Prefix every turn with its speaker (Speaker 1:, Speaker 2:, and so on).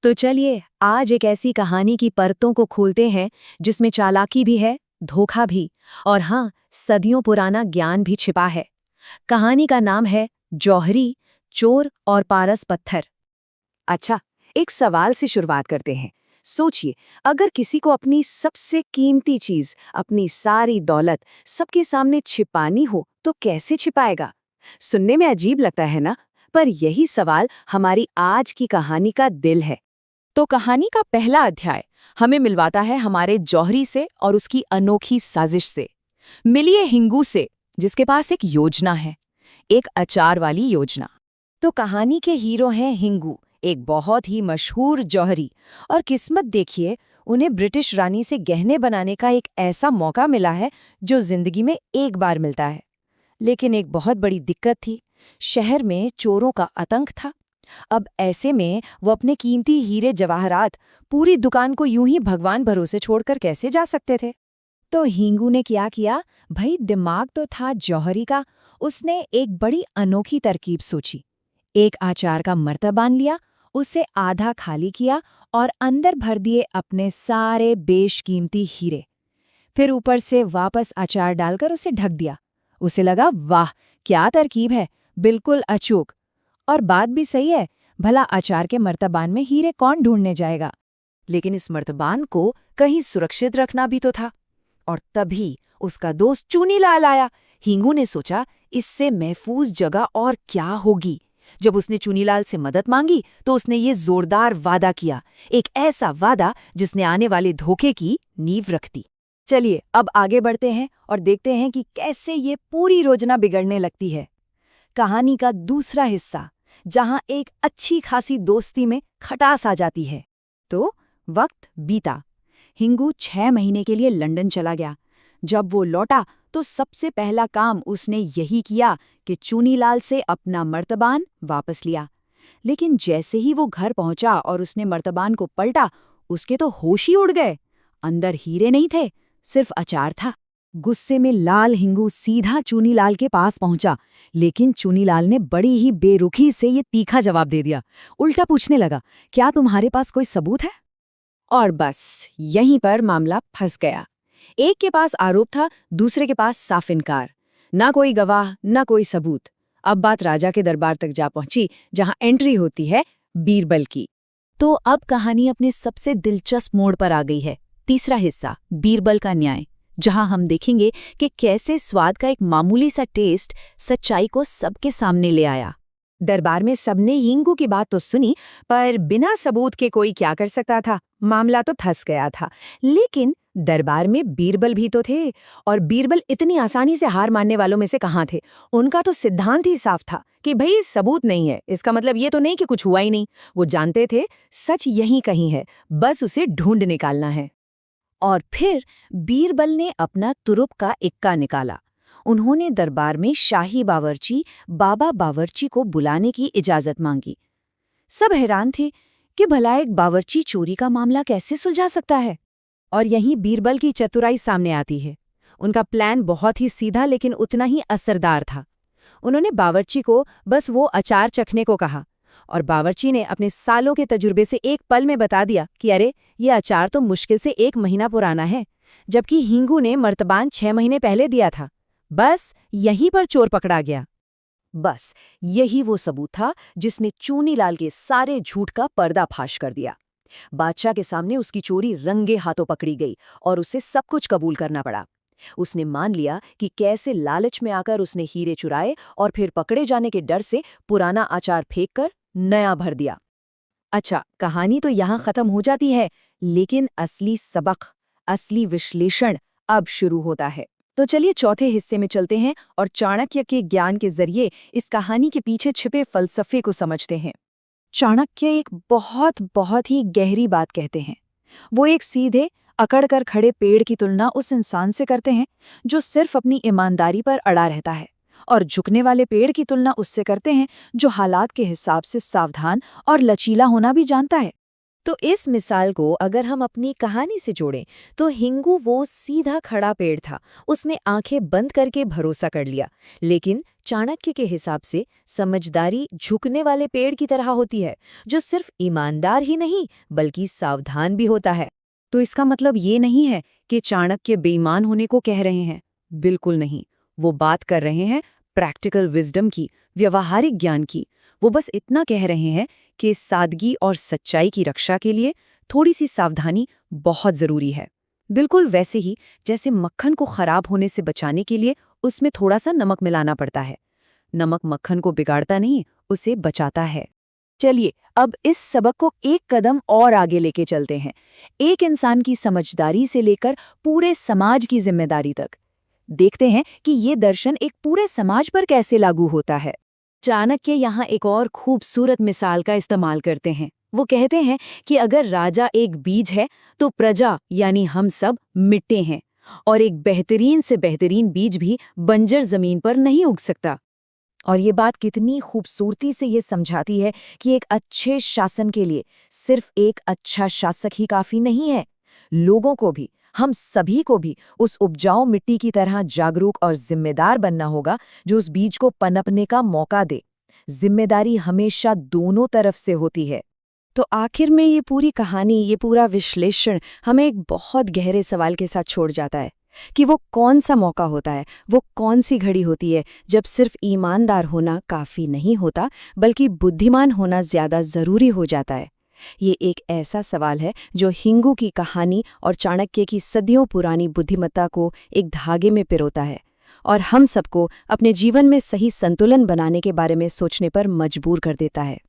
Speaker 1: तो चलिए आज एक ऐसी कहानी की परतों को खोलते हैं जिसमें चालाकी भी है, धोखा भी और हाँ, सदियों पुराना ज्ञान भी छिपा है। कहानी का नाम है जौहरी, चोर और पारस पत्थर। अच्छा, एक सवाल से शुरुआत करते हैं। सोचिए, अगर किसी को अपनी सबसे कीमती चीज, अपनी सारी दौलत सबके सामने छिपानी हो तो कैसे छिपाएगा? सुनने में अजीब लगता है ना? पर यही सवाल हमारी आज की कहानी का दिल है।
Speaker 2: तो कहानी का पहला अध्याय हमें मिलवाता है हमारे जौहरी से और उसकी अनोखी साजिश से। मिलिए हिंगू से, जिसके पास एक योजना है, एक अचार वाली योजना।
Speaker 1: तो कहानी के हीरो हैं हिंगू, एक बहुत ही मशहूर जौहरी। और किस्मत देखिए, उन्हें ब्रिटिश रानी से गहने बनाने का एक ऐसा मौका मिला है जो जिंदगी में एक बार मिलता है। लेकिन एक बहुत बड़ी दिक्कत थी, शहर में चोरों का आतंक था। अब ऐसे में वो अपने कीमती हीरे जवाहरात, पूरी दुकान को यूं ही भगवान भरोसे छोड़कर कैसे जा सकते थे? तो हिंगू ने क्या किया? भाई, दिमाग तो था जौहरी का। उसने एक बड़ी अनोखी तरकीब सोची। एक आचार का मर्तबान लिया, उसे आधा खाली किया और अंदर भर दिए अपने सारे बेशकीमती हीरे। फिर ऊपर से वापस अचार डालकर उसे ढक दिया। उसे लगा, वाह क्या तरकीब है, बिल्कुल अचूक। और बात भी सही है, भला अचार के मर्तबान में हीरे कौन ढूंढने जाएगा? लेकिन इस मर्तबान को कहीं सुरक्षित रखना भी तो था। और तभी उसका दोस्त चूनीलाल आया। हिंगू ने सोचा, इससे महफूज जगह और क्या होगी। जब उसने चूनीलाल से मदद मांगी तो उसने ये जोरदार वादा किया, एक ऐसा वादा जिसने आने वाले धोखे की नींव रख दी। चलिए अब आगे बढ़ते हैं और देखते हैं कि कैसे ये पूरी योजना बिगड़ने लगती है। कहानी का दूसरा हिस्सा, जहां एक अच्छी खासी दोस्ती में खटास आ जाती है। तो वक्त बीता। हिंगू 6 महीने के लिए लंदन चला गया। जब वो लौटा तो सबसे पहला काम उसने यही किया कि चूनीलाल से अपना मर्तबान वापस लिया। लेकिन जैसे ही वो घर पहुंचा और उसने मर्तबान को पलटा, उसके तो होश ही उड़ गए। अंदर हीरे नहीं थे, सिर्फ अचार था। गुस्से में लाल हिंगू सीधा चूनीलाल के पास पहुंचा, लेकिन चूनीलाल ने बड़ी ही बेरुखी से ये तीखा जवाब दे दिया। उल्टा पूछने लगा, क्या तुम्हारे पास कोई सबूत है? और बस यहीं पर मामला फंस गया। एक के पास आरोप था, दूसरे के पास साफ इनकार। ना कोई गवाह, ना कोई सबूत। अब बात राजा के दरबार तक जा पहुंची, जहां एंट्री होती है बीरबल की। तो अब कहानी अपने सबसे दिलचस्प मोड़ पर आ गई है। तीसरा हिस्सा, बीरबल का न्याय, जहां हम देखेंगे कि कैसे स्वाद का एक मामूली सा टेस्ट सच्चाई को सबके सामने ले आया। दरबार में सबने हिंगू की बात तो सुनी, पर बिना सबूत के कोई क्या कर सकता था? मामला तो धंस गया था। लेकिन दरबार में बीरबल भी तो थे, और बीरबल इतनी आसानी से हार मानने वालों में से कहाँ थे। उनका तो सिद्धांत ही साफ था कि भाई सबूत नहीं है, इसका मतलब ये तो नहीं कि कुछ हुआ ही नहीं। वो जानते थे सच यहीं कहीं है, बस उसे ढूंढ निकालना है। और फिर बीरबल ने अपना तुरुप का इक्का निकाला। उन्होंने दरबार में शाही बावर्ची बाबा बावर्ची को बुलाने की इजाजत मांगी। सब हैरान थे कि भला एक बावर्ची चोरी का मामला कैसे सुलझा सकता है। और यहीं बीरबल की चतुराई सामने आती है। उनका प्लान बहुत ही सीधा लेकिन उतना ही असरदार था। उन्होंने बावर्ची को बस वो अचार चखने को कहा, और बावर्ची ने अपने सालों के तजुर्बे से एक पल में बता दिया कि अरे, ये अचार तो मुश्किल से 1 महीना पुराना है, जबकि हिंगू ने मर्तबान 6 महीने पहले दिया था। बस यहीं पर चोर पकड़ा गया। बस यही वो सबूत था जिसने चूनीलाल के सारे झूठ का पर्दाफाश कर दिया। बादशाह के सामने उसकी चोरी रंगे हाथों पकड़ी गई और उसे सब कुछ कबूल करना पड़ा। उसने मान लिया कि कैसे लालच में आकर उसने हीरे चुराए और फिर पकड़े जाने के डर से पुराना अचार फेंक कर नया भर दिया। अच्छा, कहानी तो यहाँ खत्म हो जाती है, लेकिन असली सबक, असली विश्लेषण अब शुरू होता है। तो चलिए चौथे हिस्से में चलते हैं और चाणक्य के ज्ञान के जरिए इस कहानी के पीछे छिपे फलसफे को समझते हैं। चाणक्य एक बहुत बहुत ही गहरी बात कहते हैं। वो एक सीधे अकड़ कर खड़े पेड़ की तुलना उस इंसान से करते हैं जो सिर्फ अपनी ईमानदारी पर अड़ा रहता है, और झुकने वाले पेड़ की तुलना उससे करते हैं जो हालात के हिसाब से सावधान और लचीला होना भी जानता है। तो इस मिसाल को अगर हम अपनी कहानी से जोड़ें तो हिंगू वो सीधा खड़ा पेड़ था, उसने आंखें बंद करके भरोसा कर लिया। लेकिन चाणक्य के हिसाब से समझदारी झुकने वाले पेड़ की तरह होती है, जो सिर्फ ईमानदार ही नहीं बल्कि सावधान भी होता है।
Speaker 3: तो इसका मतलब ये नहीं है कि चाणक्य बेईमान होने को कह रहे हैं। बिल्कुल नहीं। वो बात कर रहे हैं प्रैक्टिकल विजडम की, व्यवहारिक ज्ञान की। वो बस इतना कह रहे हैं कि सादगी और सच्चाई की रक्षा के लिए थोड़ी सी सावधानी बहुत जरूरी है। बिल्कुल वैसे ही जैसे मक्खन को खराब होने से बचाने के लिए उसमें थोड़ा सा नमक मिलाना पड़ता है। नमक मक्खन को बिगाड़ता नहीं, उसे बचाता है।
Speaker 2: चलिए अब इस सबक को एक कदम और आगे लेके चलते हैं, एक इंसान की समझदारी से लेकर पूरे समाज की जिम्मेदारी तक। देखते हैं कि ये दर्शन एक पूरे समाज पर कैसे लागू होता है। चाणक्य यहाँ एक और खूबसूरत मिसाल का इस्तेमाल करते हैं। वो कहते हैं कि अगर राजा एक बीज है तो प्रजा यानी हम सब मिट्टी हैं, और एक बेहतरीन से बेहतरीन बीज भी बंजर जमीन पर नहीं उग सकता। और ये बात कितनी खूबसूरती से ये समझाती है कि एक अच्छे शासन के लिए सिर्फ एक अच्छा शासक ही काफी नहीं है। लोगों को भी, हम सभी को भी उस उपजाऊ मिट्टी की तरह जागरूक और जिम्मेदार बनना होगा, जो उस बीज को पनपने का मौका दे। जिम्मेदारी हमेशा दोनों तरफ से होती है।
Speaker 1: तो आखिर में ये पूरी कहानी, ये पूरा विश्लेषण हमें एक बहुत गहरे सवाल के साथ छोड़ जाता है कि वो कौन सा मौका होता है, वो कौन सी घड़ी होती है जब सिर्फ ईमानदार होना काफ़ी नहीं होता बल्कि बुद्धिमान होना ज़्यादा ज़रूरी हो जाता है। ये एक ऐसा सवाल है जो हिंगू की कहानी और चाणक्य की सदियों पुरानी बुद्धिमत्ता को एक धागे में पिरोता है और हम सबको अपने जीवन में सही संतुलन बनाने के बारे में सोचने पर मजबूर कर देता है।